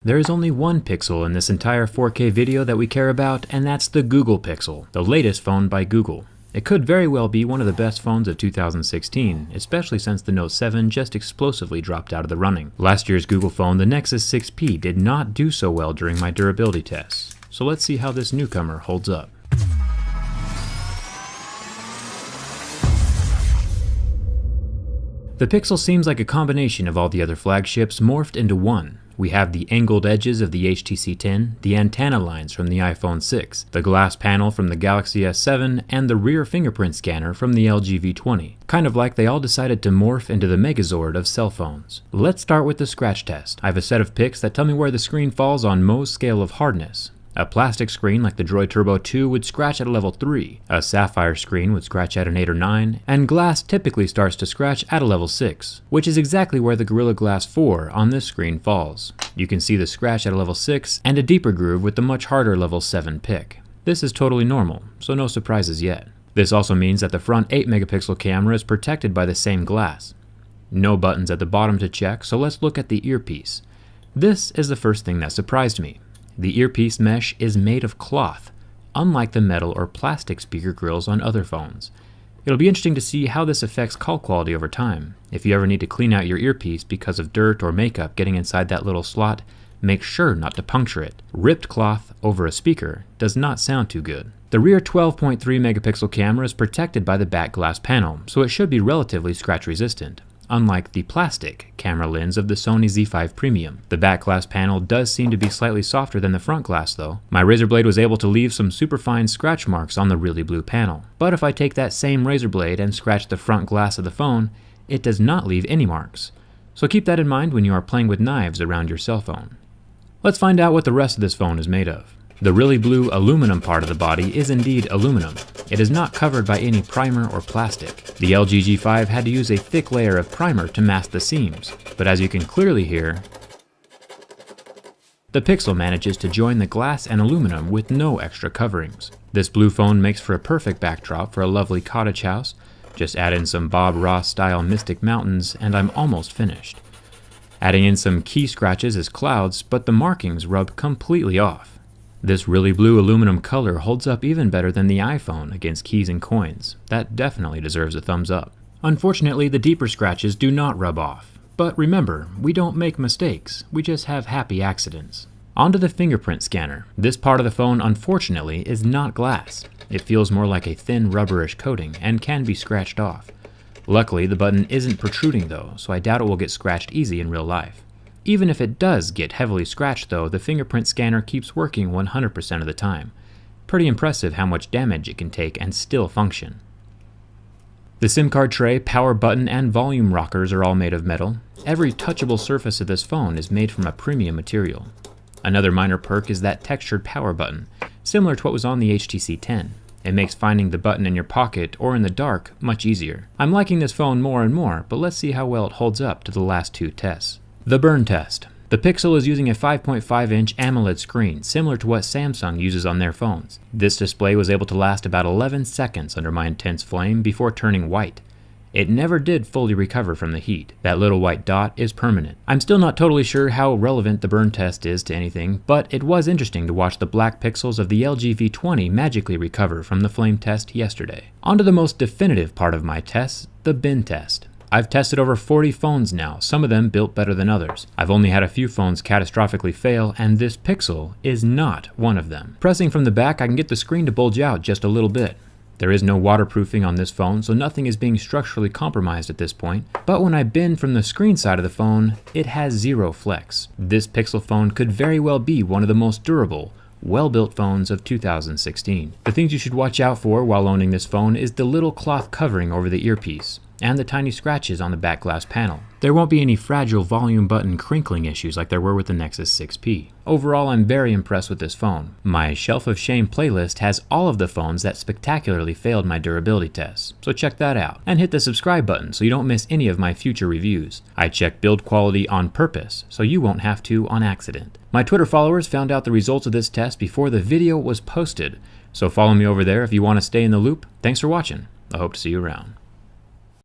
There is only one pixel in this entire 4K video that we care about, and that's the Google Pixel, the latest phone by Google. It could very well be one of the best phones of 2016, especially since the Note 7 just explosively dropped out of the running. Last year's Google phone, the Nexus 6P, did not do so well during my durability tests. So let's see how this newcomer holds up. The Pixel seems like a combination of all the other flagships morphed into one. We have the angled edges of the HTC 10, the antenna lines from the iPhone 6, the glass panel from the Galaxy S7, and the rear fingerprint scanner from the LG V20. Kind of like they all decided to morph into the Megazord of cell phones. Let's start with the scratch test. I have a set of pics that tell me where the screen falls on Mohs scale of hardness. A plastic screen like the Droid Turbo 2 would scratch at a level 3, a sapphire screen would scratch at an 8 or 9, and glass typically starts to scratch at a level 6, which is exactly where the Gorilla Glass 4 on this screen falls. You can see the scratch at a level 6 and a deeper groove with the much harder level 7 pic. This is totally normal, so no surprises yet. This also means that the front 8 megapixel camera is protected by the same glass. No buttons at the bottom to check, so let's look at the earpiece. This is the first thing that surprised me. The earpiece mesh is made of cloth, unlike the metal or plastic speaker grills on other phones. It'll be interesting to see how this affects call quality over time. If you ever need to clean out your earpiece because of dirt or makeup getting inside that little slot, make sure not to puncture it. Ripped cloth over a speaker does not sound too good. The rear 12.3 megapixel camera is protected by the back glass panel, so it should be relatively scratch resistant. Unlike the plastic camera lens of the Sony Z5 Premium. The back glass panel does seem to be slightly softer than the front glass though. My razor blade was able to leave some superfine scratch marks on the really blue panel. But if I take that same razor blade and scratch the front glass of the phone, it does not leave any marks. So keep that in mind when you are playing with knives around your cell phone. Let's find out what the rest of this phone is made of. The really blue aluminum part of the body is indeed aluminum. It is not covered by any primer or plastic. The LG G5 had to use a thick layer of primer to mask the seams, but as you can clearly hear, the Pixel manages to join the glass and aluminum with no extra coverings. This blue phone makes for a perfect backdrop for a lovely cottage house. Just add in some Bob Ross style Mystic Mountains and I'm almost finished. Adding in some key scratches as clouds, but the markings rub completely off. This really blue aluminum color holds up even better than the iPhone against keys and coins. That definitely deserves a thumbs up. Unfortunately, the deeper scratches do not rub off. But remember, we don't make mistakes, we just have happy accidents. Onto the fingerprint scanner. This part of the phone, unfortunately, is not glass. It feels more like a thin rubberish coating and can be scratched off. Luckily, the button isn't protruding though, so I doubt it will get scratched easy in real life. Even if it does get heavily scratched though, the fingerprint scanner keeps working 100% of the time. Pretty impressive how much damage it can take and still function. The SIM card tray, power button, and volume rockers are all made of metal. Every touchable surface of this phone is made from a premium material. Another minor perk is that textured power button, similar to what was on the HTC 10. It makes finding the button in your pocket or in the dark much easier. I'm liking this phone more and more, but let's see how well it holds up to the last two tests. The burn test. The Pixel is using a 5.5-inch AMOLED screen, similar to what Samsung uses on their phones. This display was able to last about 11 seconds under my intense flame before turning white. It never did fully recover from the heat. That little white dot is permanent. I'm still not totally sure how relevant the burn test is to anything, but it was interesting to watch the black pixels of the LG V20 magically recover from the flame test yesterday. On to the most definitive part of my tests, the bin test. I've tested over 40 phones now, some of them built better than others. I've only had a few phones catastrophically fail, and this Pixel is not one of them. Pressing from the back, I can get the screen to bulge out just a little bit. There is no waterproofing on this phone, so nothing is being structurally compromised at this point. But when I bend from the screen side of the phone, it has zero flex. This Pixel phone could very well be one of the most durable, well-built phones of 2016. The things you should watch out for while owning this phone is the little cloth covering over the earpiece, and the tiny scratches on the back glass panel. There won't be any fragile volume button crinkling issues like there were with the Nexus 6P. Overall, I'm very impressed with this phone. My Shelf of Shame playlist has all of the phones that spectacularly failed my durability tests, so check that out. And hit the subscribe button so you don't miss any of my future reviews. I check build quality on purpose, so you won't have to on accident. My Twitter followers found out the results of this test before the video was posted, so follow me over there if you want to stay in the loop. Thanks for watching. I hope to see you around.